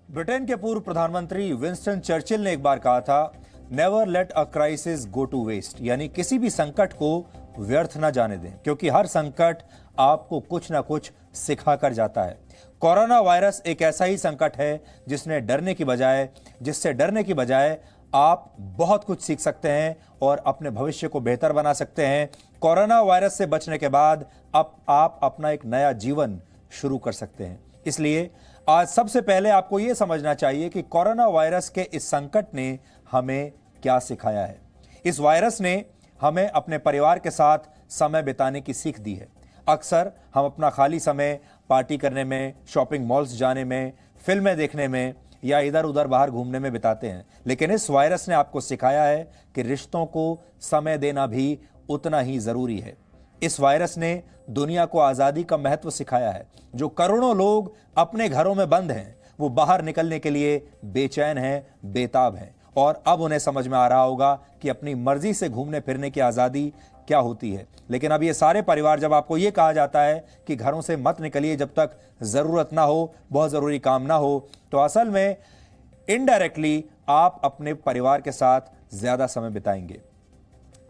Britain के पूर्व प्रधानमंत्री विंस्टन चर्चिल ने एक बार कहा था, never let a crisis go to waste, यानी किसी भी संकट को व्यर्थ न जाने दें, क्योंकि हर संकट आपको कुछ ना कुछ सिखा कर जाता है। कोरोना वायरस एक ऐसा ही संकट है जिससे डरने की बजाय आप बहुत कुछ सीख सकते हैं और अपने भविष्य को बेहतर बना सकते हैं। कोरोना वायरस से बचने के बाद अब आप अपना एक नया जीवन शुरू कर सकते हैं। इसलिए आज सबसे पहले आपको यह समझना चाहिए कि कोरोना वायरस के इस संकट ने हमें क्या सिखाया है। इस वायरस ने हमें अपने परिवार के साथ समय बिताने की सीख दी है। अक्सर हम अपना खाली समय पार्टी करने में, शॉपिंग मॉल्स जाने में, फिल्में देखने में या इधर उधर बाहर घूमने में बिताते हैं, लेकिन इस वायरस ने आपको सिखाया है कि रिश्तों को समय देना भी उतना ही जरूरी है। इस वायरस ने दुनिया को आजादी का महत्व सिखाया है। जो करोड़ों लोग अपने घरों में बंद हैं, वो बाहर निकलने के लिए बेचैन हैं, बेताब हैं, और अब उन्हें समझ में आ रहा होगा कि अपनी मर्जी से घूमने फिरने की आजादी क्या होती है। लेकिन अब ये सारे परिवार, जब आपको ये कहा जाता है कि घरों से मत निकलिए जब तक जरूरत ना हो, बहुत जरूरी काम ना हो, तो असल में इनडायरेक्टली आप अपने परिवार के साथ ज्यादा समय बिताएंगे।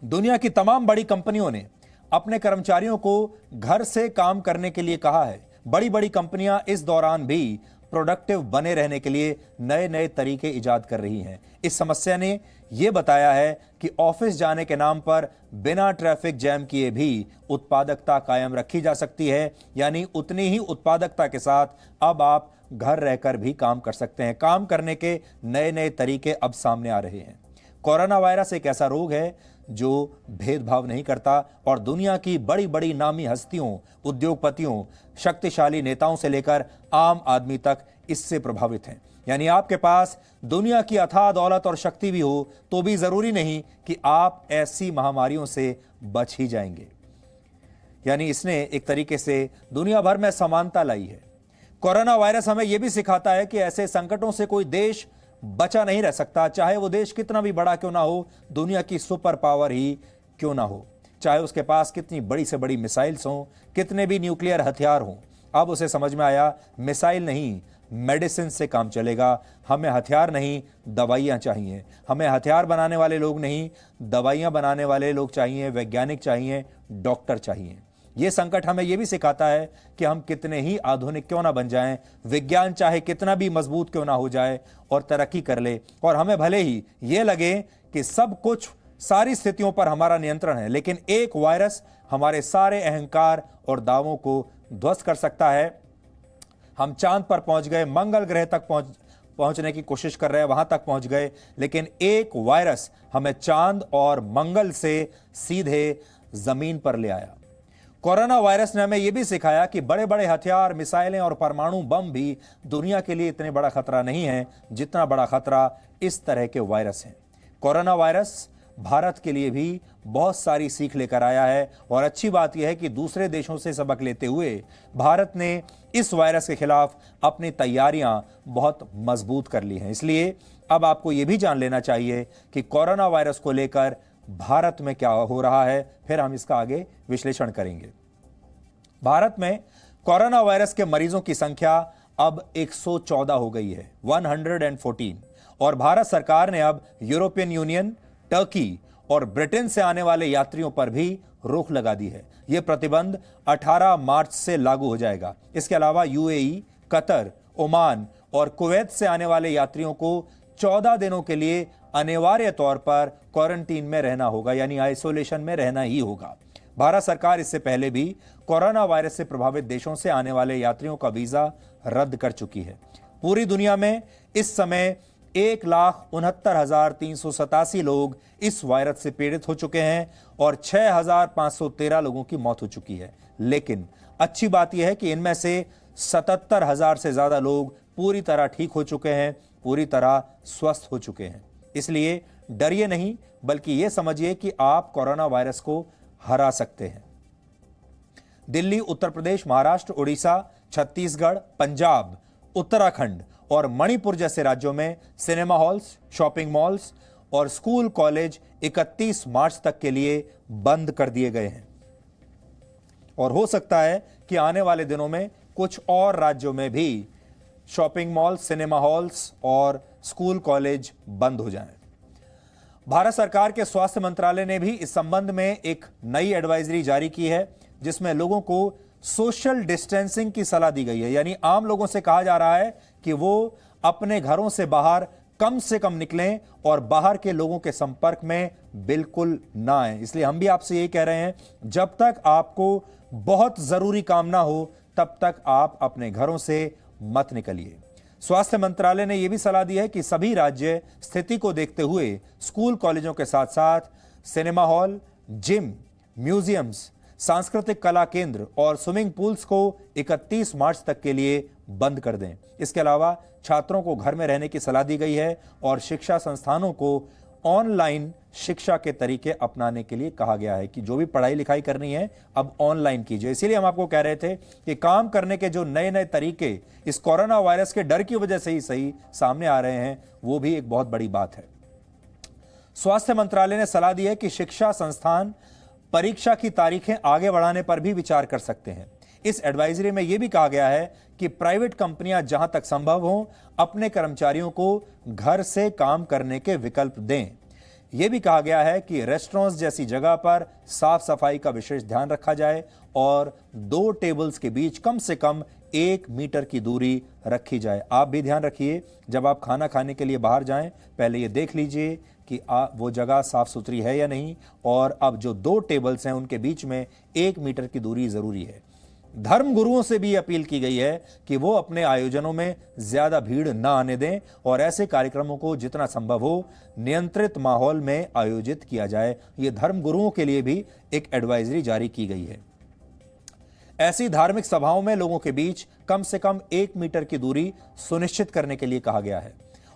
दुनिया की तमाम बड़ी कंपनियों ने अपने कर्मचारियों को घर से काम करने के लिए कहा है। बड़ी बड़ी कंपनियां इस दौरान भी प्रोडक्टिव बने रहने के लिए नए नए तरीके इजाद कर रही हैं। इस समस्या ने यह बताया है कि ऑफिस जाने के नाम पर बिना ट्रैफिक जैम किए भी उत्पादकता कायम रखी जा सकती है, यानी उतनी ही उत्पादकता के साथ अब आप घर रहकर भी काम कर सकते हैं। काम करने के नए नए तरीके अब सामने आ रहे हैं। कोरोना वायरस एक ऐसा रोग है जो भेदभाव नहीं करता और दुनिया की बड़ी बड़ी नामी हस्तियों, उद्योगपतियों, शक्तिशाली नेताओं से लेकर आम आदमी तक इससे प्रभावित हैं। यानी आपके पास दुनिया की अथाह दौलत और शक्ति भी हो तो भी जरूरी नहीं कि आप ऐसी महामारियों से बच ही जाएंगे। यानी इसने एक तरीके से दुनिया भर में समानता लाई है। कोरोना वायरस हमें यह भी सिखाता है कि ऐसे संकटों से कोई देश बचा नहीं रह सकता, चाहे वो देश कितना भी बड़ा क्यों ना हो, दुनिया की सुपर पावर ही क्यों ना हो, चाहे उसके पास कितनी बड़ी से बड़ी मिसाइल्स हों, कितने भी न्यूक्लियर हथियार हों। अब उसे समझ में आया, मिसाइल नहीं मेडिसिन से काम चलेगा। हमें हथियार नहीं दवाइयां चाहिए। हमें हथियार बनाने वाले लोग नहीं, दवाइयां बनाने वाले लोग चाहिए, वैज्ञानिक चाहिए, डॉक्टर चाहिए। यह संकट हमें यह भी सिखाता है कि हम कितने ही आधुनिक क्यों ना बन जाएं, विज्ञान चाहे कितना भी मजबूत क्यों ना हो जाए और तरक्की कर ले, और हमें भले ही यह लगे कि सब कुछ सारी स्थितियों पर हमारा नियंत्रण है, लेकिन एक वायरस हमारे सारे अहंकार और दावों को ध्वस्त कर सकता है। हम चांद पर पहुंच गए, मंगल ग्रह तक पहुंचने की कोशिश कर रहे हैं, वहां तक पहुंच गए, लेकिन एक वायरस हमें चांद और मंगल से सीधे जमीन पर ले आया। कोरोना वायरस ने हमें यह भी सिखाया कि बड़े बड़े हथियार, मिसाइलें और परमाणु बम भी दुनिया के लिए इतने बड़ा खतरा नहीं है जितना बड़ा खतरा इस तरह के वायरस हैं। कोरोना वायरस भारत के लिए भी बहुत सारी सीख लेकर आया है, और अच्छी बात यह है कि दूसरे देशों से सबक लेते हुए भारत ने इस वायरस के खिलाफ अपनी तैयारियां बहुत मजबूत कर ली हैं। इसलिए अब आपको यह भी जान लेना चाहिए कि कोरोना वायरस को लेकर भारत में क्या हो रहा है, फिर हम इसका आगे विश्लेषण करेंगे। भारत में कोरोना वायरस के मरीजों की संख्या अब 114 हो गई है, 114, और भारत सरकार ने अब यूरोपियन यूनियन, टर्की और ब्रिटेन से आने वाले यात्रियों पर भी रोक लगा दी है। यह प्रतिबंध 18 मार्च से लागू हो जाएगा। इसके अलावा यूएई, कतर, ओमान और कुवैत से आने वाले यात्रियों को 14 दिनों के लिए अनिवार्य तौर पर क्वारंटीन में रहना होगा, यानी आइसोलेशन में रहना ही होगा। भारत सरकार इससे पहले भी कोरोना वायरस से प्रभावित देशों से आने वाले यात्रियों का वीजा रद्द कर चुकी है। पूरी दुनिया में इस समय 1,69,387 लोग इस वायरस से पीड़ित हो चुके हैं और 6,513 लोगों की मौत हो चुकी है। लेकिन अच्छी बात यह है कि इनमें से 77,000 से ज्यादा लोग पूरी तरह ठीक हो चुके हैं, पूरी तरह स्वस्थ हो चुके हैं। इसलिए डरिए नहीं, बल्कि यह समझिए कि आप कोरोना वायरस को हरा सकते हैं। दिल्ली, उत्तर प्रदेश, महाराष्ट्र, उड़ीसा, छत्तीसगढ़, पंजाब, उत्तराखंड और मणिपुर जैसे राज्यों में सिनेमा हॉल्स, शॉपिंग मॉल्स और स्कूल कॉलेज 31 मार्च तक के लिए बंद कर दिए गए हैं, और हो सकता है कि आने वाले दिनों में कुछ और राज्यों में भी शॉपिंग मॉल, सिनेमा हॉल्स और स्कूल कॉलेज बंद हो जाएं। भारत सरकार के स्वास्थ्य मंत्रालय ने भी इस संबंध में एक नई एडवाइजरी जारी की है, जिसमें लोगों को सोशल डिस्टेंसिंग की सलाह दी गई है। यानी आम लोगों से कहा जा रहा है कि वो अपने घरों से बाहर कम से कम निकलें और बाहर के लोगों के संपर्क में बिल्कुल ना आए। इसलिए हम भी आपसे यही कह रहे हैं, जब तक आपको बहुत जरूरी काम ना हो तब तक आप अपने घरों से मत निकलिए। स्वास्थ्य मंत्रालय ने यह भी सलाह दी है कि सभी राज्य स्थिति को देखते हुए स्कूल कॉलेजों के साथ साथ सिनेमा हॉल, जिम, म्यूजियम्स, सांस्कृतिक कला केंद्र और स्विमिंग पूल्स को 31 मार्च तक के लिए बंद कर दें। इसके अलावा छात्रों को घर में रहने की सलाह दी गई है और शिक्षा संस्थानों को ऑनलाइन शिक्षा के तरीके अपनाने के लिए कहा गया है कि जो भी पढ़ाई लिखाई करनी है अब ऑनलाइन कीजिए। इसीलिए हम आपको कह रहे थे कि काम करने के जो नए नए तरीके इस कोरोना वायरस के डर की वजह से ही सही सामने आ रहे हैं, वो भी एक बहुत बड़ी बात है। स्वास्थ्य मंत्रालय ने सलाह दी है कि शिक्षा संस्थान परीक्षा की तारीखें आगे बढ़ाने पर भी विचार कर सकते हैं। इस एडवाइजरी में यह भी कहा गया है कि प्राइवेट कंपनियां जहां तक संभव हो अपने कर्मचारियों को घर से काम करने के विकल्प दें। यह भी कहा गया है कि रेस्टोरेंट्स जैसी जगह पर साफ सफाई का विशेष ध्यान रखा जाए और 2 टेबल्स के बीच कम से कम 1 मीटर की दूरी रखी जाए। आप भी ध्यान रखिए, जब आप खाना खाने के लिए बाहर जाएं, पहले ये देख लीजिए कि वो जगह साफ सुथरी है या नहीं, और अब जो 2 टेबल्स हैं उनके बीच में 1 मीटर की दूरी जरूरी है। धर्म गुरुओं से भी अपील की गई है कि वो अपने आयोजनों में ज्यादा भीड़ न आने दें और ऐसे कार्यक्रमों को जितना संभव हो नियंत्रित माहौल में आयोजित किया जाए। ये धर्म गुरुओं के लिए भी एक एडवाइजरी जारी की गई है। ऐसी धार्मिक सभाओं में लोगों के बीच कम से कम 1 मीटर की दूरी सुनिश्चित करने के लिए कहा गया है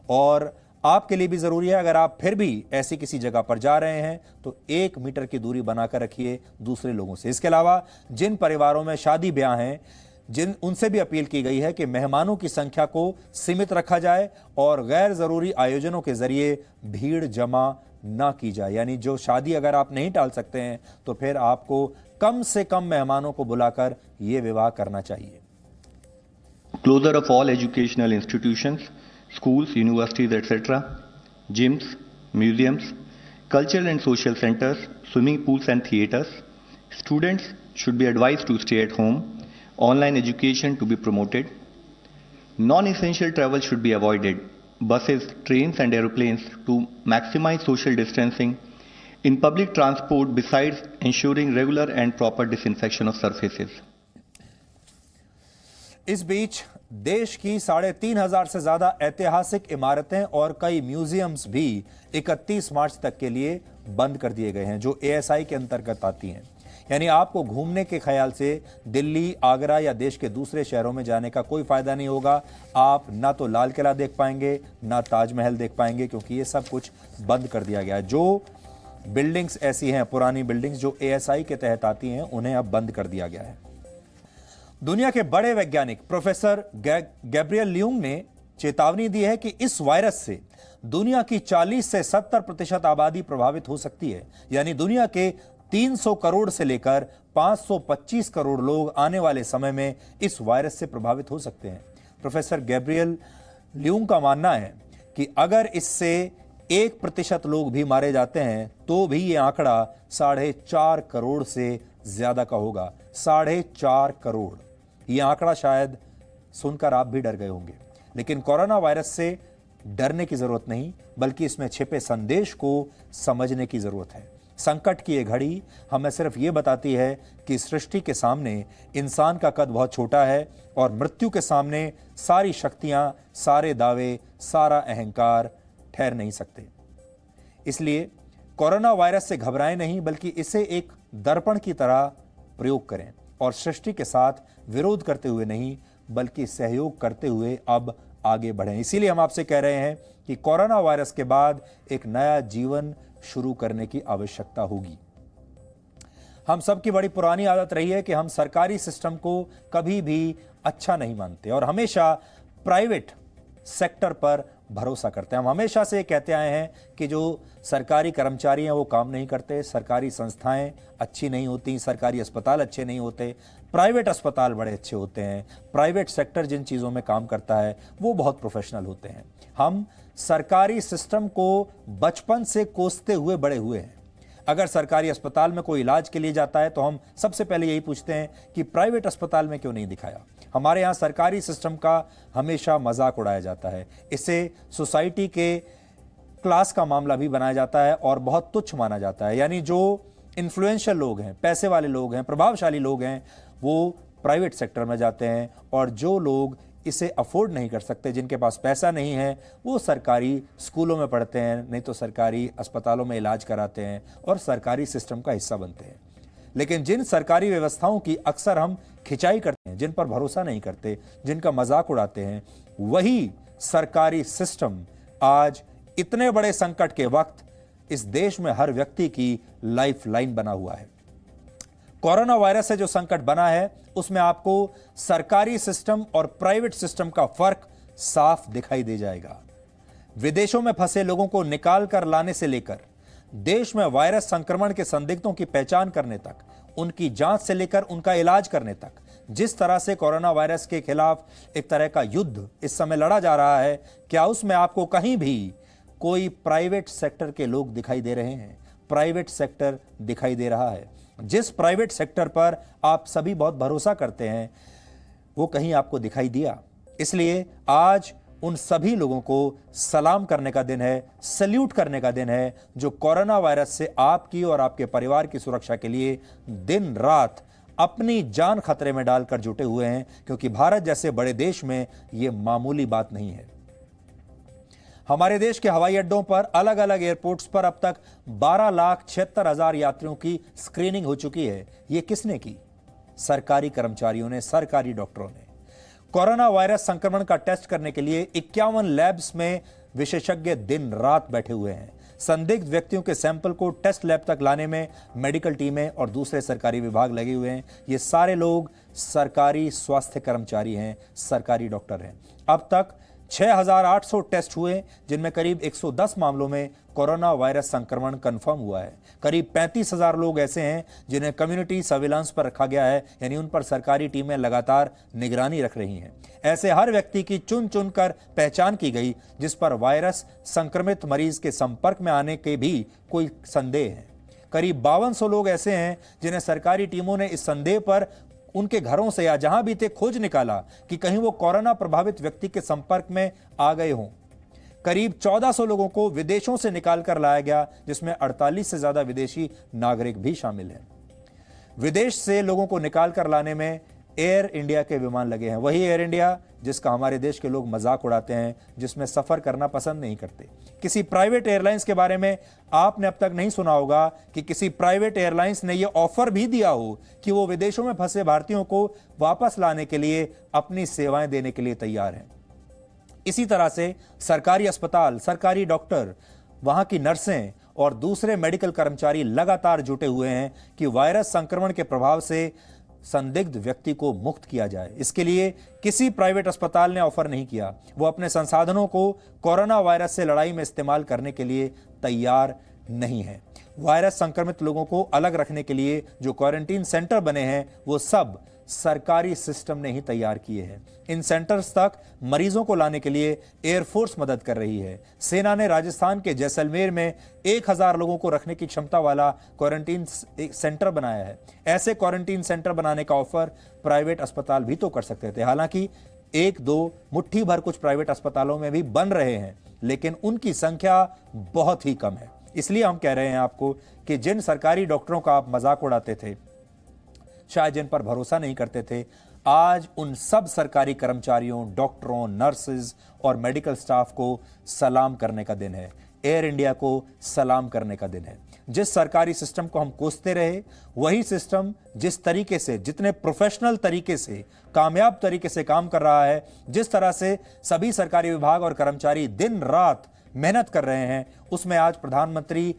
और आपके लिए भी जरूरी है, अगर आप फिर भी ऐसी किसी जगह पर जा रहे हैं तो 1 मीटर की दूरी बनाकर रखिए दूसरे लोगों से। इसके अलावा जिन परिवारों में शादी ब्याह हैं, उनसे भी अपील की गई है कि मेहमानों की संख्या को सीमित रखा जाए और गैर जरूरी आयोजनों के जरिए भीड़ जमा ना की जाए। यानी जो शादी अगर आप नहीं टाल सकते हैं तो फिर आपको कम से कम मेहमानों को बुलाकर यह विवाह करना चाहिए। Closure of all educational institutions, schools, universities, etc., gyms, museums, cultural and social centers, swimming pools and theaters. Students should be advised to stay at home. Online education to be promoted. Non-essential travel should be avoided. Buses, trains and aeroplanes to maximize social distancing. In public transport, besides ensuring regular and proper disinfection of surfaces. इस बीच देश की 3,500 से ज्यादा ऐतिहासिक इमारतें और कई museums भी 31 मार्च तक के लिए बंद कर दिए गए हैं, जो ASI के अंतर्गत आती हैं। यानी आपको घूमने के ख्याल से दिल्ली, आगरा या देश के दूसरे शहरों में जाने का कोई फायदा नहीं होगा। आप ना तो लाल किला देख पाएंगे ना ताजमहल देख पाएंगे, क्योंकि ये सब कुछ बंद कर दिया गया है। जो बिल्डिंग्स ऐसी हैं, पुरानी बिल्डिंग्स जो ASI के तहत आती हैं, उन्हें अब बंद कर दिया गया है। दुनिया के बड़े वैज्ञानिक प्रोफेसर गैब्रियल ल्यूंग ने चेतावनी दी है कि इस वायरस से दुनिया की 40 से 70% आबादी प्रभावित हो सकती है। यानी दुनिया के 300 करोड़ से लेकर 525 करोड़ लोग आने वाले समय में इस वायरस से प्रभावित हो सकते हैं। प्रोफेसर गैब्रियल ल्यूंग का मानना है कि अगर इससे 1% लोग भी मारे जाते हैं तो भी यह आंकड़ा 4.5 करोड़ से ज्यादा का होगा। 4.5 करोड़, यह आंकड़ा शायद सुनकर आप भी डर गए होंगे। लेकिन कोरोना वायरस से डरने की जरूरत नहीं, बल्कि इसमें छिपे संदेश को समझने की जरूरत है। संकट की यह घड़ी हमें सिर्फ यह बताती है कि सृष्टि के सामने इंसान का कद बहुत छोटा है और मृत्यु के सामने सारी शक्तियां, सारे दावे, सारा अहंकार ठहर नहीं सकते। इसलिए कोरोना वायरस से घबराएं नहीं, बल्कि इसे एक दर्पण की तरह प्रयोग करें और सृष्टि के साथ विरोध करते हुए नहीं, बल्कि सहयोग करते हुए अब आगे बढ़ें। इसीलिए हम आपसे कह रहे हैं कि कोरोना वायरस के बाद एक नया जीवन शुरू करने की आवश्यकता होगी। हम सबकी बड़ी पुरानी आदत रही है कि हम सरकारी सिस्टम को कभी भी अच्छा नहीं मानते और हमेशा प्राइवेट सेक्टर पर भरोसा करते हैं। हम हमेशा से कहते आए हैं कि जो सरकारी कर्मचारी हैं वो काम नहीं करते, सरकारी संस्थाएं अच्छी नहीं होती, सरकारी अस्पताल अच्छे नहीं होते, प्राइवेट अस्पताल बड़े अच्छे होते हैं, प्राइवेट सेक्टर जिन चीज़ों में काम करता है वो बहुत प्रोफेशनल होते हैं। हम सरकारी सिस्टम को बचपन से कोसते हुए बड़े हुए हैं। अगर सरकारी अस्पताल में कोई इलाज के लिए जाता है तो हम सबसे पहले यही पूछते हैं कि प्राइवेट अस्पताल में क्यों नहीं दिखाया। हमारे यहाँ सरकारी सिस्टम का हमेशा मजाक उड़ाया जाता है, इसे सोसाइटी के क्लास का मामला भी बनाया जाता है और बहुत तुच्छ माना जाता है। यानी जो इन्फ्लुएंशियल लोग हैं, पैसे वाले लोग हैं, प्रभावशाली लोग हैं, वो प्राइवेट सेक्टर में जाते हैं और जो लोग इसे अफोर्ड नहीं कर सकते, जिनके पास पैसा नहीं है, वो सरकारी स्कूलों में पढ़ते हैं, नहीं तो सरकारी अस्पतालों में इलाज कराते हैं और सरकारी सिस्टम का हिस्सा बनते हैं। लेकिन जिन सरकारी व्यवस्थाओं की अक्सर हम खिंचाई करते हैं, जिन पर भरोसा नहीं करते, जिनका मजाक उड़ाते हैं, वही सरकारी सिस्टम आज इतने बड़े संकट के वक्त इस देश में हर व्यक्ति की लाइफ लाइन बना हुआ है। कोरोना वायरस से जो संकट बना है उसमें आपको सरकारी सिस्टम और प्राइवेट सिस्टम का फर्क साफ दिखाई दे जाएगा। विदेशों में फंसे लोगों को निकाल कर लाने से लेकर देश में वायरस संक्रमण के संदिग्धों की पहचान करने तक, उनकी जांच से लेकर उनका इलाज करने तक, जिस तरह से कोरोना वायरस के खिलाफ एक तरह का युद्ध इस समय लड़ा जा रहा है, क्या उसमें आपको कहीं भी कोई प्राइवेट सेक्टर के लोग दिखाई दे रहे हैं? प्राइवेट सेक्टर दिखाई दे रहा है। जिस प्राइवेट सेक्टर पर आप सभी बहुत भरोसा करते हैं वो कहीं आपको दिखाई दिया? इसलिए आज उन सभी लोगों को सलाम करने का दिन है, सल्यूट करने का दिन है, जो कोरोना वायरस से आपकी और आपके परिवार की सुरक्षा के लिए दिन रात अपनी जान खतरे में डालकर जुटे हुए हैं, क्योंकि भारत जैसे बड़े देश में यह मामूली बात नहीं है। हमारे देश के हवाई अड्डों पर, अलग अलग एयरपोर्ट्स पर अब तक 12,76,000 यात्रियों की स्क्रीनिंग हो चुकी है। ये किसने की? सरकारी कर्मचारियों ने, सरकारी डॉक्टरों ने। कोरोना वायरस संक्रमण का टेस्ट करने के लिए 51 लैब्स में विशेषज्ञ दिन रात बैठे हुए हैं। संदिग्ध व्यक्तियों के सैंपल को टेस्ट लैब तक लाने में मेडिकल टीमें और दूसरे सरकारी विभाग लगे हुए हैं। ये सारे लोग सरकारी स्वास्थ्य कर्मचारी हैं, सरकारी डॉक्टर हैं। अब तक 6,800 टेस्ट हुए, जिनमें करीब 110 मामलों में कोरोना वायरस संक्रमण कंफर्म हुआ है। करीब 35,000 लोग ऐसे हैं जिन्हें कम्युनिटी सर्विलांस पर रखा गया है, यानी उन पर सरकारी टीमें लगातार निगरानी रख रही हैं। ऐसे हर व्यक्ति की चुन चुन कर पहचान की गई जिस पर वायरस संक्रमित मरीज के संपर्क में आने के भी कोई संदेह है। करीब 5200 लोग ऐसे हैं जिन्हें सरकारी टीमों ने इस संदेह पर उनके घरों से या जहां भी थे खोज निकाला कि कहीं वो कोरोना प्रभावित व्यक्ति के संपर्क में आ गए हों। करीब 1400 लोगों को विदेशों से निकाल कर लाया गया, जिसमें 48 से ज्यादा विदेशी नागरिक भी शामिल हैं। विदेश से लोगों को निकाल कर लाने में एयर इंडिया के विमान लगे हैं, वही एयर इंडिया जिसका हमारे देश के लोग मजाक उड़ाते हैं, जिसमें सफर करना पसंद नहीं करते। किसी प्राइवेट एयरलाइंस के बारे में आपने अब तक नहीं सुना होगा कि किसी प्राइवेट एयरलाइंस ने यह ऑफर भी दिया हो कि वो विदेशों में फंसे भारतीयों को वापस लाने के लिए अपनी सेवाएं देने के लिए तैयार हैं। इसी तरह से सरकारी अस्पताल, सरकारी डॉक्टर, वहां की नर्सें और दूसरे मेडिकल कर्मचारी लगातार जुटे हुए हैं कि वायरस संक्रमण के प्रभाव से संदिग्ध व्यक्ति को मुक्त किया जाए। इसके लिए किसी प्राइवेट अस्पताल ने ऑफर नहीं किया। वो अपने संसाधनों को कोरोना वायरस से लड़ाई में इस्तेमाल करने के लिए तैयार नहीं है। वायरस संक्रमित लोगों को अलग रखने के लिए जो क्वारंटीन सेंटर बने हैं वो सब सरकारी सिस्टम ने ही तैयार किए हैं। इन सेंटर्स तक मरीजों को लाने के लिए एयरफोर्स मदद कर रही है। सेना ने राजस्थान के जैसलमेर में 1000 लोगों को रखने की क्षमता वाला क्वारंटीन सेंटर बनाया है। ऐसे क्वारंटीन सेंटर बनाने का ऑफर प्राइवेट अस्पताल भी तो कर सकते थे। हालांकि 1-2 मुट्ठी भर कुछ प्राइवेट अस्पतालों में भी बन रहे हैं, लेकिन उनकी संख्या बहुत ही कम है। इसलिए हम कह रहे हैं आपको कि जिन सरकारी डॉक्टरों का आप मजाक उड़ाते थे, शायद जिन पर भरोसा नहीं करते थे, आज उन सब सरकारी कर्मचारियों, डॉक्टरों, नर्सेज और मेडिकल स्टाफ को सलाम करने का दिन है। एयर इंडिया को सलाम करने का दिन है। जिस सरकारी सिस्टम को हम कोसते रहे, वही सिस्टम जिस तरीके से, जितने प्रोफेशनल तरीके से, कामयाब तरीके से काम कर रहा है, जिस तरह से सभी सरकारी विभाग और कर्मचारी दिन रात मेहनत कर रहे हैं, उसमें आज प्रधानमंत्री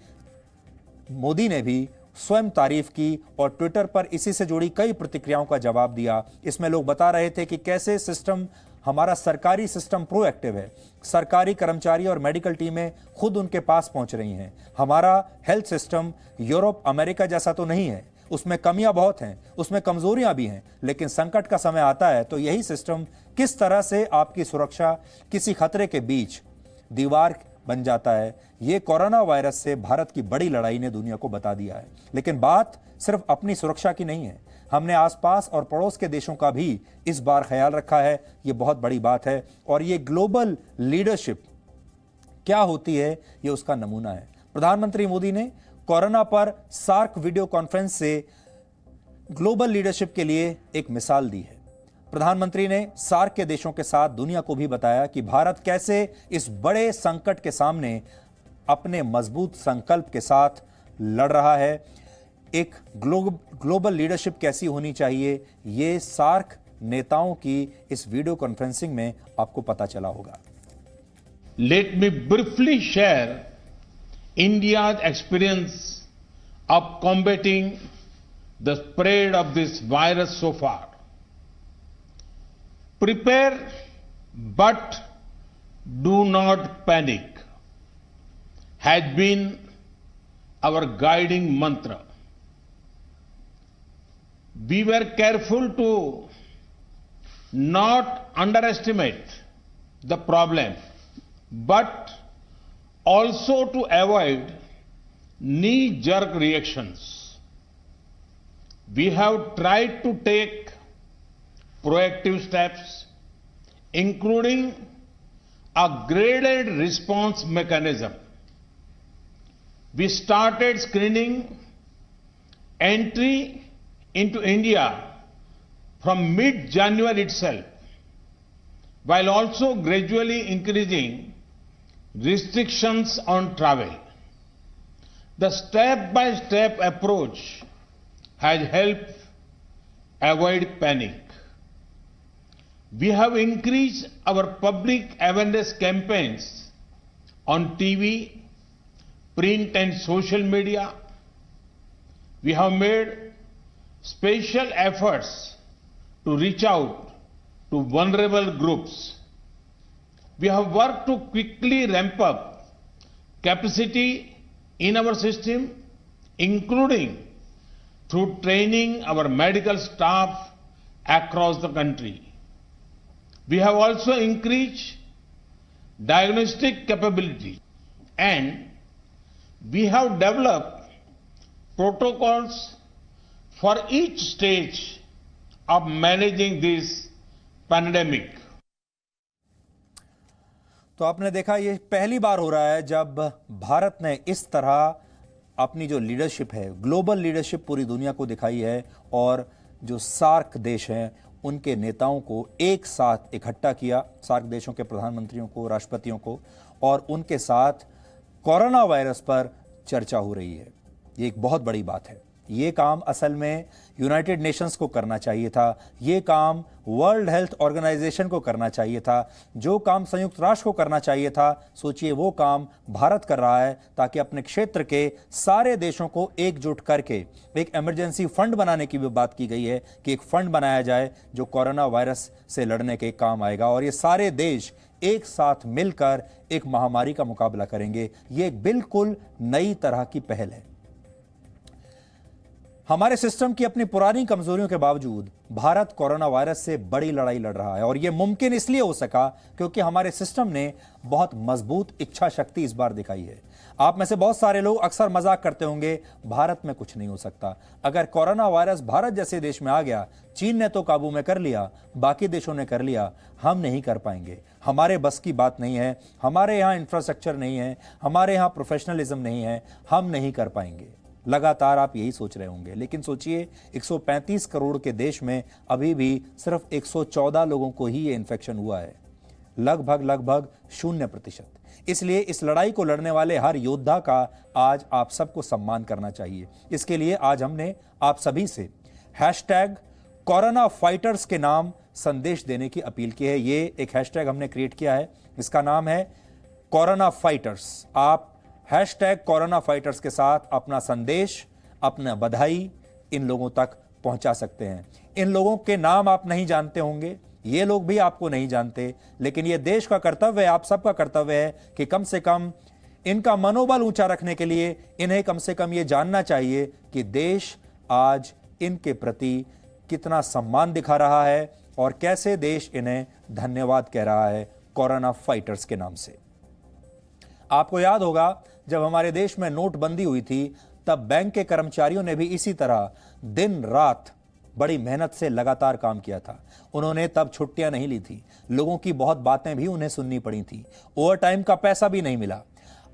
मोदी ने भी स्वयं तारीफ की और ट्विटर पर इसी से जुड़ी कई प्रतिक्रियाओं का जवाब दिया। इसमें लोग बता रहे थे कि कैसे सिस्टम हमारा सरकारी सिस्टम प्रोएक्टिव है। सरकारी कर्मचारी और मेडिकल टीमें खुद उनके पास पहुंच रही हैं। हमारा हेल्थ सिस्टम यूरोप अमेरिका जैसा तो नहीं है, उसमें कमियां बहुत हैं, उसमें कमजोरियां भी हैं, लेकिन संकट का समय आता है तो यही सिस्टम किस तरह से आपकी सुरक्षा किसी खतरे के बीच दीवार बन जाता है, ये कोरोना वायरस से भारत की बड़ी लड़ाई ने दुनिया को बता दिया है। लेकिन बात सिर्फ अपनी सुरक्षा की नहीं है, हमने आसपास और पड़ोस के देशों का भी इस बार ख्याल रखा है। ये बहुत बड़ी बात है और ये ग्लोबल लीडरशिप क्या होती है, ये उसका नमूना है। प्रधानमंत्री मोदी ने कोरोना पर सार्क वीडियो कॉन्फ्रेंस से ग्लोबल लीडरशिप के लिए एक मिसाल दी है। प्रधानमंत्री ने सार्क के देशों के साथ दुनिया को भी बताया कि भारत कैसे इस बड़े संकट के सामने अपने मजबूत संकल्प के साथ लड़ रहा है। एक ग्लोबल लीडरशिप कैसी होनी चाहिए, ये सार्क नेताओं की इस वीडियो कॉन्फ्रेंसिंग में आपको पता चला होगा। Let me briefly share India's experience of combating the spread of this virus so far. Prepare but do not panic has been our guiding mantra. We were careful to not underestimate the problem, but also to avoid knee-jerk reactions. We have tried to take proactive steps, including a graded response mechanism. We started screening entry into India from mid-January itself, while also gradually increasing restrictions on travel. The step-by-step approach has helped avoid panic. We have increased our public awareness campaigns on TV, print and social media. We have made special efforts to reach out to vulnerable groups. We have worked to quickly ramp up capacity in our system, including through training our medical staff across the country. We have also increased diagnostic capability, and we have developed protocols for each stage of managing this pandemic. तो आपने देखा, ये पहली बार हो रहा है जब भारत ने इस तरह अपनी जो लीडरशिप है, ग्लोबल लीडरशिप पूरी दुनिया को दिखाई है और जो सार्क देश हैं उनके नेताओं को एक साथ इकट्ठा किया, सार्क देशों के प्रधानमंत्रियों को, राष्ट्रपतियों को, और उनके साथ कोरोना वायरस पर चर्चा हो रही है। ये एक बहुत बड़ी बात है। ये काम असल में यूनाइटेड नेशंस को करना चाहिए था, ये काम वर्ल्ड हेल्थ ऑर्गेनाइजेशन को करना चाहिए था, जो काम संयुक्त राष्ट्र को करना चाहिए था, सोचिए वो काम भारत कर रहा है, ताकि अपने क्षेत्र के सारे देशों को एकजुट करके एक इमरजेंसी फंड बनाने की भी बात की गई है कि एक फंड बनाया जाए जो कोरोना वायरस से लड़ने के काम आएगा और ये सारे देश एक साथ मिलकर एक महामारी का मुकाबला करेंगे। ये एक बिल्कुल नई तरह की पहल है। हमारे सिस्टम की अपनी पुरानी कमजोरियों के बावजूद भारत कोरोना वायरस से बड़ी लड़ाई लड़ रहा है और यह मुमकिन इसलिए हो सका क्योंकि हमारे सिस्टम ने बहुत मजबूत इच्छा शक्ति इस बार दिखाई है। आप में से बहुत सारे लोग अक्सर मजाक करते होंगे, भारत में कुछ नहीं हो सकता। अगर कोरोना वायरस भारत जैसे देश में आ गया, चीन ने तो काबू में कर लिया, बाकी देशों ने कर लिया, हम नहीं कर पाएंगे, हमारे बस की बात नहीं है, हमारे यहाँ इंफ्रास्ट्रक्चर नहीं है, हमारे यहाँ प्रोफेशनलिज्म नहीं है, हम नहीं कर पाएंगे। लगातार आप यही सोच रहे होंगे, लेकिन सोचिए 135 करोड़ के देश में अभी भी सिर्फ 114 लोगों को ही ये इन्फेक्शन हुआ है, लगभग 0%। इसलिए इस लड़ाई को लड़ने वाले हर योद्धा का आज आप सबको सम्मान करना चाहिए। इसके लिए आज हमने आप सभी से #कोरोनाफाइटर्स के नाम संदेश देने की अपील की है। ये एक हैशटैग हमने क्रिएट किया है, इसका नाम है कोरोना फाइटर्स। आप #कोरोनाफाइटर्स के साथ अपना संदेश, अपना बधाई इन लोगों तक पहुंचा सकते हैं। इन लोगों के नाम आप नहीं जानते होंगे, ये लोग भी आपको नहीं जानते, लेकिन ये देश का कर्तव्य है, आप सबका कर्तव्य है कि कम से कम इनका मनोबल ऊंचा रखने के लिए इन्हें कम से कम ये जानना चाहिए कि देश आज इनके प्रति कितना सम्मान दिखा रहा है और कैसे देश इन्हें धन्यवाद कह रहा है कोरोना फाइटर्स के नाम से। आपको याद होगा जब हमारे देश में नोटबंदी हुई थी, तब बैंक के कर्मचारियों ने भी इसी तरह दिन रात बड़ी मेहनत से लगातार काम किया था। उन्होंने तब छुट्टियां नहीं ली थी, लोगों की बहुत बातें भी उन्हें सुननी पड़ी थी, ओवर टाइम का पैसा भी नहीं मिला।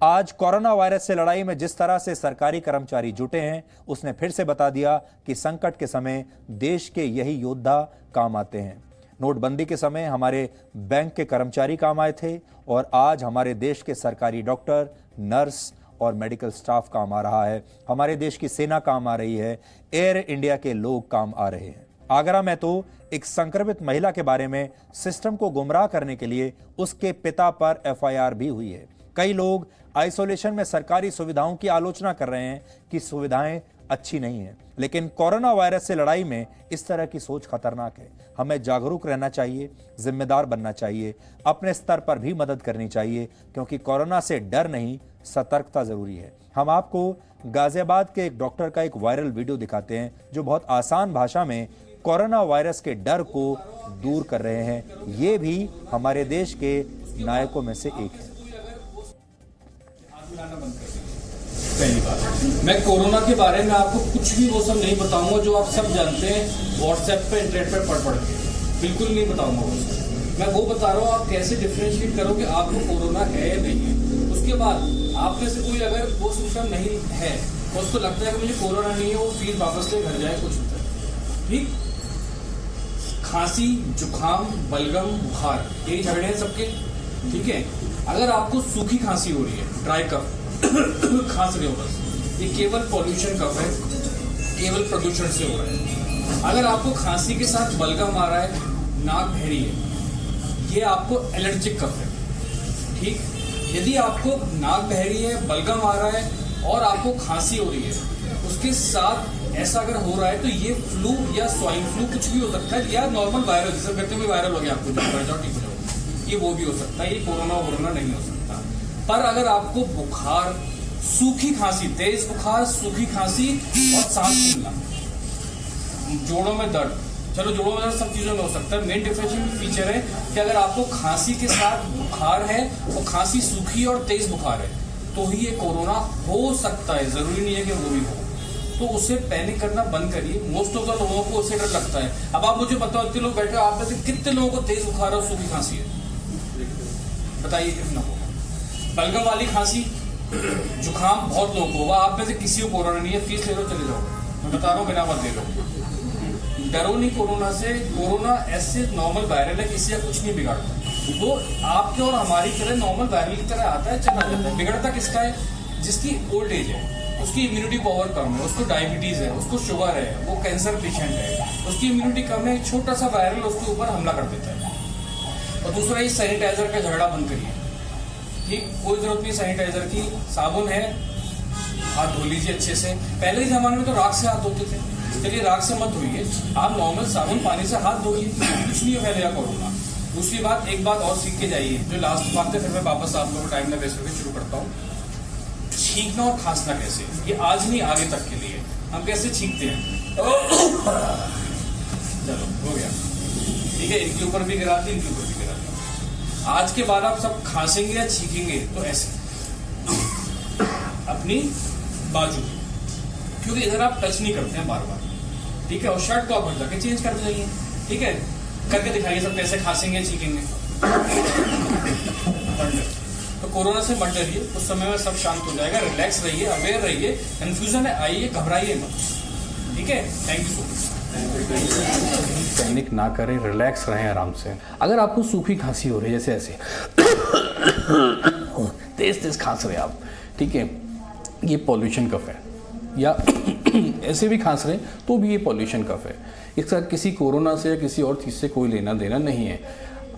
आज कोरोना वायरस से लड़ाई में जिस तरह से सरकारी कर्मचारी जुटे हैं, उसने फिर से बता दिया कि संकट के समय देश के यही योद्धा काम आते हैं। नोटबंदी के समय हमारे बैंक के कर्मचारी काम आए थे और आज हमारे देश के सरकारी डॉक्टर, नर्स और मेडिकल स्टाफ काम आ रहा है। हमारे देश की सेना काम आ रही है, एयर इंडिया के लोग काम आ रहे हैं। आगरा में तो एक संक्रमित महिला के बारे में सिस्टम को गुमराह करने के लिए उसके पिता पर एफआईआर भी हुई है। कई लोग आइसोलेशन में सरकारी सुविधाओं की आलोचना कर रहे हैं कि सुविधाएं अच्छी नहीं है, लेकिन कोरोना वायरस से लड़ाई में इस तरह की सोच खतरनाक है। हमें जागरूक रहना चाहिए, जिम्मेदार बनना चाहिए, अपने स्तर पर भी मदद करनी चाहिए, क्योंकि कोरोना से डर नहीं, सतर्कता जरूरी है। हम आपको गाजियाबाद के एक डॉक्टर का एक वायरल वीडियो दिखाते हैं जो बहुत आसान भाषा में कोरोना वायरस के डर को दूर कर रहे हैं। ये भी हमारे देश के नायकों में से एक है। पहली बात, मैं कोरोना के बारे में आपको कुछ भी वो सब नहीं बताऊंगा जो आप सब जानते हैं व्हाट्सएप पे, इंटरनेट पे पढ़ के, बिल्कुल नहीं बताऊंगा वो सब। मैं वो बता रहा हूँ आप कैसे डिफरेंशिएट करो कि आपको कोरोना है या नहीं है। उसके बाद आप में से कोई अगर वो सिस्टम नहीं है तो उसको लगता है कि मुझे कोरोना नहीं है, वो फीस वापस ले घर जाए, कुछ होता है। ठीक, खांसी, जुकाम, बलगम, बुखार, यही झगड़े हैं सबके। ठीक है, अगर आपको सूखी खांसी हो रही है, ड्राई कफ, खांस रहे हो बस, ये केवल पॉल्यूशन कफ है, केवल प्रदूषण से हो रहा है। अगर आपको खांसी के साथ बलगम आ रहा है, नाक बहरी है, ये आपको एलर्जिक कफ है। ठीक, यदि आपको नाक बहरी है, बलगम आ रहा है और आपको खांसी हो रही है, उसके साथ ऐसा अगर हो रहा है तो ये फ्लू या स्वाइन फ्लू कुछ भी हो सकता है, या नॉर्मल वायरल, जैसे कहते हैं वायरल हो गया आपको, ठीक हो जाओ, ये वो भी हो सकता है। ये कोरोना नहीं हो सकता। पर अगर आपको बुखार, सूखी खांसी, तेज बुखार, सूखी खांसी और सांस फूलना, जोड़ों में दर्द, चलो जोड़ों में दर्द सब चीजों में हो सकता है। मेन डिफरेंशिएटिंग फीचर है कि अगर आपको खांसी के साथ बुखार है और खांसी सूखी और तेज बुखार है तो ही ये कोरोना हो सकता है, जरूरी नहीं है कि वो भी हो। तो उसे पैनिक करना बंद करिए। मोस्ट ऑफ द लोगों को उससे डर लगता है। अब आप मुझे बताओ, इतने लोग बैठे, आप में से कितने लोगों को तेज बुखार और सूखी खांसी है? बताइए कितना होगा। बलगम वाली खांसी, जुकाम बहुत लोगों को होगा, आप में से किसी को कोरोना नहीं है, फीस ले लो चले जाओ। मैं बता रहा हूँ, बिना मत ले लो। डरो नहीं कोरोना से। कोरोना ऐसे नॉर्मल वायरल है, किसी का कुछ नहीं बिगाड़ता। वो आपके और हमारी तरह नॉर्मल वायरल की तरह आता है, चला जाता है। बिगड़ता किसका है? जिसकी ओल्ड एज है, उसकी इम्यूनिटी पावर कम है, उसको डायबिटीज है, उसको शुगर है, वो कैंसर पेशेंट है, उसकी इम्यूनिटी कम है, छोटा सा वायरल उसके ऊपर हमला कर देता है। और दूसरा, ये सैनिटाइजर का झगड़ा बंद करिए। ठीक, कोई जरूरत नहीं सैनिटाइजर की, साबुन है, हाथ धो लीजिए अच्छे से। पहले के जमाने में तो राख से हाथ धोते थे, चलिए राख से मत धोइए, आप नॉर्मल साबुन पानी से हाथ धोइए, कुछ नहीं फैलेगा कोरोना। दूसरी बात, एक बात और सीख के जाइए, जो लास्ट बात है, फिर मैं वापस आप लोगों को टाइम ना वेस्ट करके शुरू करता हूँ। छींकना और खांसना कैसे, ये आज नहीं आगे तक के लिए। हम कैसे छींकते हैं? चलो हो गया, ठीक है, इनके ऊपर भी गिराते, इनके ऊपर भी गिराते। आज के बाद आप सब खांसेंगे या छींकेंगे तो ऐसे अपनी बाजू, क्योंकि इधर आप टच नहीं करते हैं बार बार। ठीक है, और शर्ट को आप जाके चेंज करते जाइए। ठीक है, करके दिखाइए सब कैसे खांसेंगे छींकेंगे। तो कोरोना से मत डरिए, उस समय में सब शांत हो जाएगा। रिलैक्स रहिए, अवेयर रहिए, कंफ्यूजन है आइए, घबराइए मत। ठीक है, thank you so much. Panic ना करें, रिलैक्स रहें आराम से। अगर आपको सूखी खांसी हो रही है, जैसे ऐसे तेज तेज खांस रहे आप, ठीक है, ये पॉल्यूशन कफ है। या ऐसे भी खांस रहे तो भी ये पॉल्यूशन कफ है। इसका किसी कोरोना से या किसी और चीज़ से कोई लेना देना नहीं है।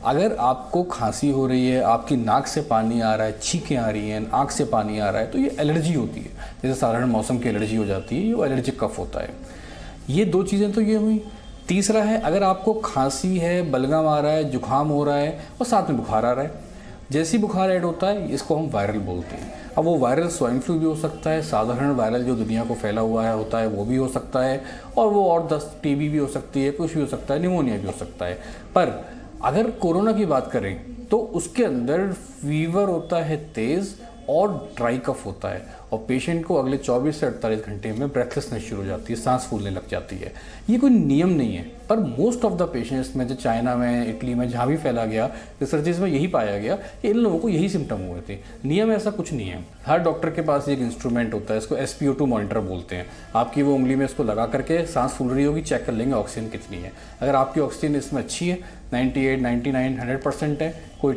अगर आपको खांसी हो रही है, आपकी नाक से पानी आ रहा है, छींकें आ रही हैं, आँख से पानी आ रहा है, तो ये एलर्जी होती है। जैसे साधारण मौसम की एलर्जी हो जाती है, ये एलर्जिक कफ होता है। ये दो चीज़ें तो ये हुई। तीसरा है, अगर आपको खांसी है, बलगम आ रहा है, जुकाम हो रहा है और साथ में बुखार आ रहा है, जैसी बुखार ऐड होता है इसको हम वायरल बोलते हैं। अब वो वायरल स्वाइन फ्लू भी हो सकता है, साधारण वायरल जो दुनिया को फैला हुआ है होता है वो भी हो सकता है, और वो और 10 टीबी भी हो सकती है, कुछ भी हो सकता है, निमोनिया भी हो सकता है। पर अगर कोरोना की बात करें तो उसके अंदर फीवर होता है तेज़ और ड्राई कफ होता है, और पेशेंट को अगले 24 से 48 घंटे में ब्रेथलेसनेस शुरू हो जाती है, सांस फूलने लग जाती है। ये कोई नियम नहीं है, पर मोस्ट ऑफ द पेशेंट्स में, जो चाइना में, इटली में, जहाँ भी फैला गया, रिसर्चेस में यही पाया गया कि इन लोगों को यही सिम्टम हुए थे। नियम ऐसा कुछ नहीं है। हर डॉक्टर के पास एक इंस्ट्रूमेंट होता है, इसको SpO2 मॉनिटर बोलते हैं। आपकी वो उंगली में इसको लगा करके सांस फूल रही होगी, चेक कर लेंगे ऑक्सीजन कितनी है। अगर आपकी ऑक्सीजन इसमें अच्छी है, 98, 99, 100% है, कोई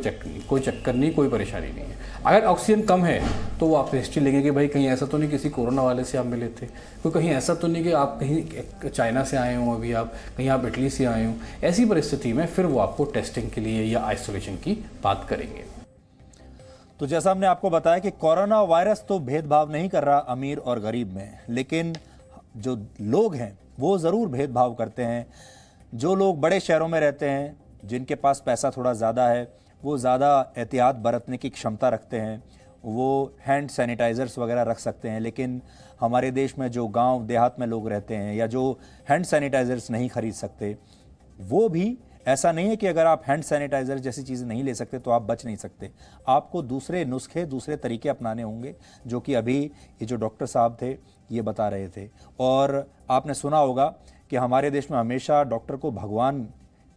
चक्कर नहीं, कोई परेशानी नहीं है। अगर ऑक्सीजन कम है तो वो आपसे हिस्ट्री लेंगे कि भाई कहीं ऐसा तो नहीं किसी कोरोना वाले से आप मिले थे, कोई कहीं ऐसा तो नहीं कि आप कहीं चाइना से आए हों, अभी आप कहीं आप इटली से आए हों। ऐसी परिस्थिति में फिर वो आपको टेस्टिंग के लिए या आइसोलेशन की बात करेंगे। तो जैसा हमने आपको बताया कि कोरोना वायरस तो भेदभाव नहीं कर रहा अमीर और गरीब में, लेकिन जो लोग हैं वो ज़रूर भेदभाव करते हैं। जो लोग बड़े शहरों में रहते हैं, जिनके पास पैसा थोड़ा ज़्यादा है, वो ज़्यादा एहतियात बरतने की क्षमता रखते हैं, वो हैंड सैनिटाइज़र्स वगैरह रख सकते हैं। लेकिन हमारे देश में जो गांव देहात में लोग रहते हैं या जो हैंड सैनिटाइज़र्स नहीं खरीद सकते, वो भी, ऐसा नहीं है कि अगर आप हैंड सैनिटाइज़र जैसी चीज़ें नहीं ले सकते तो आप बच नहीं सकते। आपको दूसरे नुस्खे, दूसरे तरीके अपनाने होंगे, जो कि अभी ये जो डॉक्टर साहब थे ये बता रहे थे। और आपने सुना होगा कि हमारे देश में हमेशा डॉक्टर को भगवान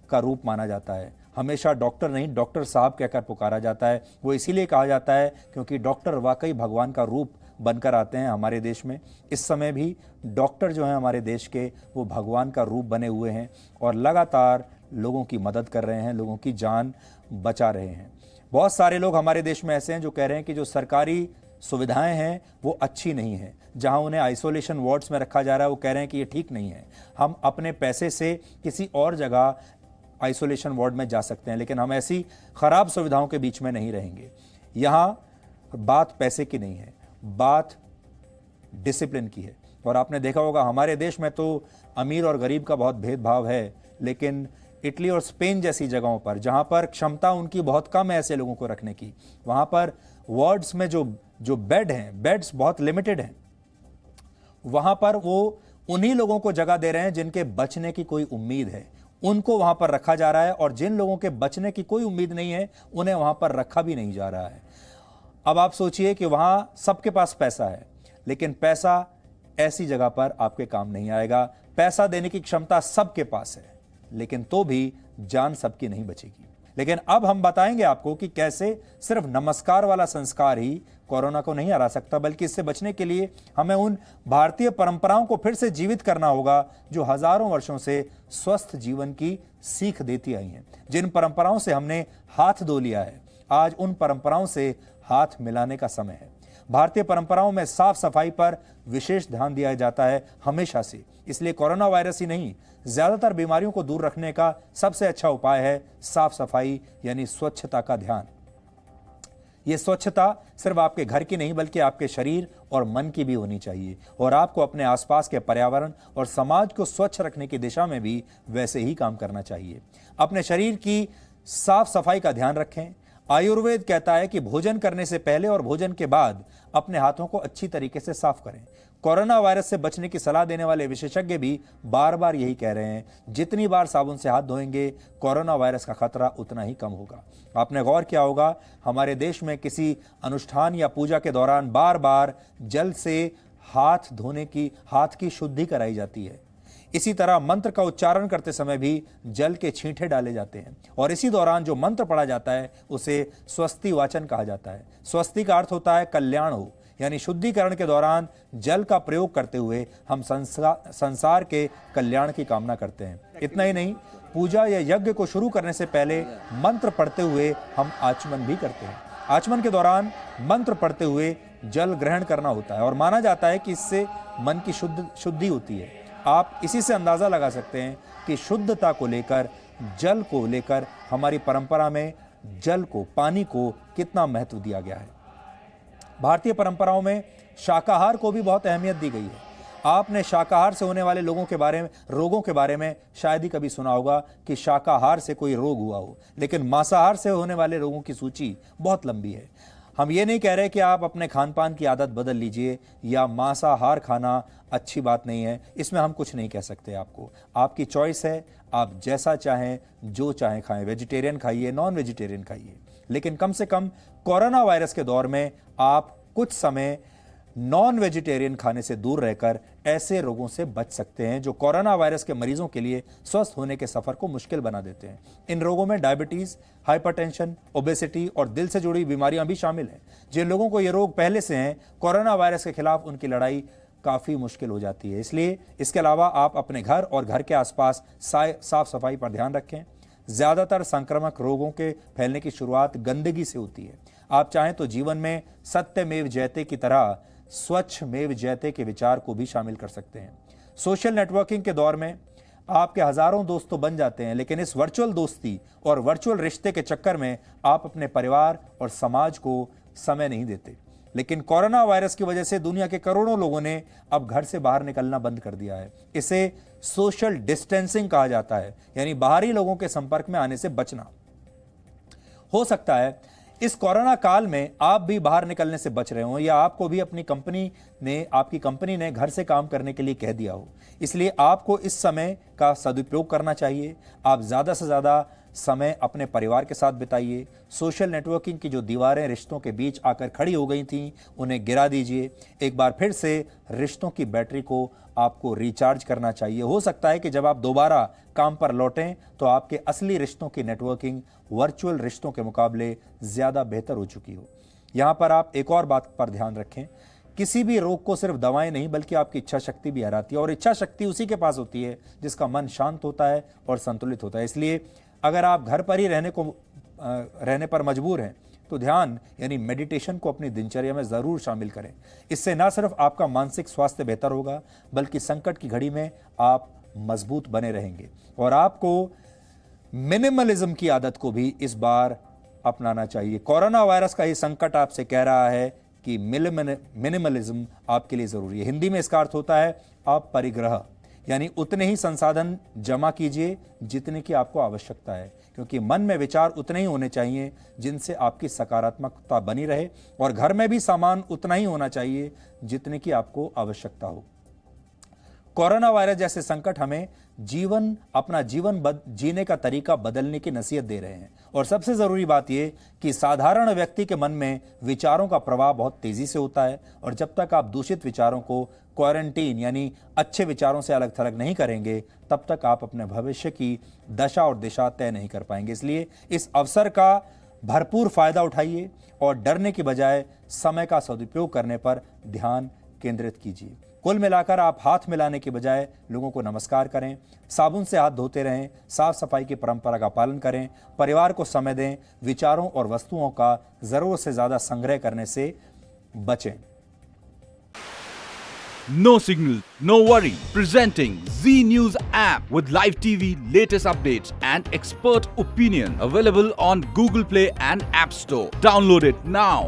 का रूप माना जाता है, हमेशा डॉक्टर नहीं डॉक्टर साहब कहकर पुकारा जाता है। वो इसीलिए कहा जाता है क्योंकि डॉक्टर वाकई भगवान का रूप बनकर आते हैं हमारे देश में। इस समय भी डॉक्टर जो हैं हमारे देश के, वो भगवान का रूप बने हुए हैं और लगातार लोगों की मदद कर रहे हैं, लोगों की जान बचा रहे हैं। बहुत सारे लोग हमारे देश में ऐसे हैं जो कह रहे हैं कि जो सरकारी सुविधाएं हैं वो अच्छी नहीं हैं। जहां उन्हें आइसोलेशन वार्ड्स में रखा जा रहा है, वो कह रहे हैं कि ये ठीक नहीं है। हम अपने पैसे से किसी और जगह आइसोलेशन वार्ड में जा सकते हैं, लेकिन हम ऐसी ख़राब सुविधाओं के बीच में नहीं रहेंगे। यहाँ बात पैसे की नहीं है, बात डिसिप्लिन की है। और आपने देखा होगा हमारे देश में तो अमीर और गरीब का बहुत भेदभाव है, लेकिन इटली और स्पेन जैसी जगहों पर, जहाँ पर क्षमता उनकी बहुत कम है ऐसे लोगों को रखने की, वहाँ पर वार्ड्स में जो बेड हैं, बेड्स बहुत लिमिटेड हैं। वहाँ पर वो उन्हीं लोगों को जगह दे रहे हैं जिनके बचने की कोई उम्मीद है, उनको वहाँ पर रखा जा रहा है। और जिन लोगों के बचने की कोई उम्मीद नहीं है, उन्हें वहाँ पर रखा भी नहीं जा रहा है। अब आप सोचिए कि वहाँ सबके पास पैसा है, लेकिन पैसा ऐसी जगह पर आपके काम नहीं आएगा। पैसा देने की क्षमता सबके पास है, लेकिन तो भी जान सबकी नहीं बचेगी। लेकिन अब हम बताएंगे आपको कि कैसे सिर्फ नमस्कार वाला संस्कार ही कोरोना को नहीं हरा सकता, बल्कि इससे बचने के लिए हमें उन भारतीय परंपराओं को फिर से जीवित करना होगा जो हजारों वर्षों से स्वस्थ जीवन की सीख देती आई हैं। जिन परंपराओं से हमने हाथ धो लिया है, आज उन परंपराओं से हाथ मिलाने का समय है। भारतीय परंपराओं में साफ सफाई पर विशेष ध्यान दिया जाता है हमेशा से। इसलिए कोरोना वायरस ही नहीं, ज्यादातर बीमारियों को दूर रखने का सबसे अच्छा उपाय है साफ सफाई, यानी स्वच्छता का ध्यान। यह स्वच्छता सिर्फ आपके घर की नहीं, बल्कि आपके शरीर और मन की भी होनी चाहिए। और आपको अपने आसपास के पर्यावरण और समाज को स्वच्छ रखने की दिशा में भी वैसे ही काम करना चाहिए। अपने शरीर की साफ सफाई का ध्यान रखें। आयुर्वेद कहता है कि भोजन करने से पहले और भोजन के बाद अपने हाथों को अच्छी तरीके से साफ करें। कोरोना वायरस से बचने की सलाह देने वाले विशेषज्ञ भी बार बार यही कह रहे हैं, जितनी बार साबुन से हाथ धोएंगे, कोरोना वायरस का खतरा उतना ही कम होगा। आपने गौर किया होगा, हमारे देश में किसी अनुष्ठान या पूजा के दौरान बार बार जल से हाथ धोने की, हाथ की शुद्धि कराई जाती है। इसी तरह मंत्र का उच्चारण करते समय भी जल के छींटे डाले जाते हैं, और इसी दौरान जो मंत्र पढ़ा जाता है उसे स्वस्ति वाचन कहा जाता है। स्वस्ति का अर्थ होता है कल्याण हो, यानी शुद्धिकरण के दौरान जल का प्रयोग करते हुए हम संसार के कल्याण की कामना करते हैं। इतना ही नहीं, पूजा या यज्ञ को शुरू करने से पहले मंत्र पढ़ते हुए हम आचमन भी करते हैं। आचमन के दौरान मंत्र पढ़ते हुए जल ग्रहण करना होता है और माना जाता है कि इससे मन की शुद्धि होती है। आप इसी से अंदाजा लगा सकते हैं कि शुद्धता को लेकर, जल को लेकर हमारी परंपरा में जल को, पानी को कितना महत्व दिया गया है। भारतीय परंपराओं में शाकाहार को भी बहुत अहमियत दी गई है। आपने शाकाहार से होने वाले रोगों के बारे में शायद ही कभी सुना होगा कि शाकाहार से कोई रोग हुआ हो, लेकिन मांसाहार से होने वाले रोगों की सूची बहुत लंबी है। हम ये नहीं कह रहे कि आप अपने खान पान की आदत बदल लीजिए या मांसाहार खाना अच्छी बात नहीं है, इसमें हम कुछ नहीं कह सकते आपको। आपकी चॉइस है, आप जैसा चाहें जो चाहें खाएं, वेजिटेरियन खाइए, नॉन वेजिटेरियन खाइए, लेकिन कम से कम कोरोना वायरस के दौर में आप कुछ समय नॉन वेजिटेरियन खाने से दूर रहकर ऐसे रोगों से बच सकते हैं जो कोरोना वायरस के मरीजों के लिए स्वस्थ होने के सफर को मुश्किल बना देते हैं। इन रोगों में डायबिटीज, हाइपरटेंशन, ओबेसिटी और दिल से जुड़ी बीमारियां भी शामिल हैं। जिन लोगों को ये रोग पहले से हैं, कोरोना वायरस के खिलाफ उनकी लड़ाई काफी मुश्किल हो जाती है। इसलिए इसके अलावा आप अपने घर और घर के आसपास साफ सफाई पर ध्यान रखें। ज्यादातर संक्रामक रोगों के फैलने की शुरुआत गंदगी से होती है। आप चाहें तो जीवन में सत्यमेव जयते की तरह स्वच्छमेव जयते के विचार को भी शामिल कर सकते हैं। सोशल नेटवर्किंग के दौर में आपके हजारों दोस्त तो बन जाते हैं, लेकिन इस वर्चुअल दोस्ती और वर्चुअल रिश्ते के चक्कर में आप अपने परिवार और समाज को समय नहीं देते। लेकिन कोरोना वायरस की वजह से दुनिया के करोड़ों लोगों ने अब घर से बाहर निकलना बंद कर दिया है। इसे सोशल डिस्टेंसिंग कहा जाता है, यानी बाहरी लोगों के संपर्क में आने से बचना। हो सकता है इस कोरोना काल में आप भी बाहर निकलने से बच रहे हो या आपको भी आपकी कंपनी ने घर से काम करने के लिए कह दिया हो। इसलिए आपको इस समय का सदुपयोग करना चाहिए। आप ज़्यादा से ज़्यादा समय अपने परिवार के साथ बिताइए। सोशल नेटवर्किंग की जो दीवारें रिश्तों के बीच आकर खड़ी हो गई थीं, उन्हें गिरा दीजिए। एक बार फिर से रिश्तों की बैटरी को आपको रिचार्ज करना चाहिए। हो सकता है कि जब आप दोबारा काम पर लौटें तो आपके असली रिश्तों की नेटवर्किंग वर्चुअल रिश्तों के मुकाबले ज़्यादा बेहतर हो चुकी हो। यहाँ पर आप एक और बात पर ध्यान रखें, किसी भी रोग को सिर्फ दवाएं नहीं बल्कि आपकी इच्छा शक्ति भी हराती है, और इच्छा शक्ति उसी के पास होती है जिसका मन शांत होता है और संतुलित होता है। इसलिए अगर आप घर पर ही रहने पर मजबूर हैं तो ध्यान यानी मेडिटेशन को अपनी दिनचर्या में ज़रूर शामिल करें। इससे न सिर्फ आपका मानसिक स्वास्थ्य बेहतर होगा बल्कि संकट की घड़ी में आप मजबूत बने रहेंगे। और आपको मिनिमलिज्म की आदत को भी इस बार अपनाना चाहिए। कोरोना वायरस का ये संकट आपसे कह रहा है कि मिनिमलिज्म आपके लिए ज़रूरी है। हिंदी में इसका अर्थ होता है अपरिग्रह, यानी उतने ही संसाधन जमा कीजिए जितने की आपको आवश्यकता है, क्योंकि मन में विचार उतने ही होने चाहिए जिनसे आपकी सकारात्मकता बनी रहे, और घर में भी सामान उतना ही होना चाहिए जितने की आपको आवश्यकता हो। कोरोना वायरस जैसे संकट हमें अपना जीवन जीने का तरीका बदलने की नसीहत दे रहे हैं। और सबसे जरूरी बात यह कि साधारण व्यक्ति के मन में विचारों का प्रवाह बहुत तेजी से होता है, और जब तक आप दूषित विचारों को क्वारंटीन यानी अच्छे विचारों से अलग थलग नहीं करेंगे तब तक आप अपने भविष्य की दशा और दिशा तय नहीं कर पाएंगे। इसलिए इस अवसर का भरपूर फायदा उठाइए और डरने की बजाय समय का सदुपयोग करने पर ध्यान केंद्रित कीजिए। कुल मिलाकर आप हाथ मिलाने के बजाय लोगों को नमस्कार करें, साबुन से हाथ धोते रहें, साफ सफाई की परंपरा का पालन करें, परिवार को समय दें, विचारों और वस्तुओं का जरूरत से ज्यादा संग्रह करने से बचें। No signal, no worry. Presenting Z News app with live TV, latest updates and expert opinion. Available on Google Play and App Store. Download it now.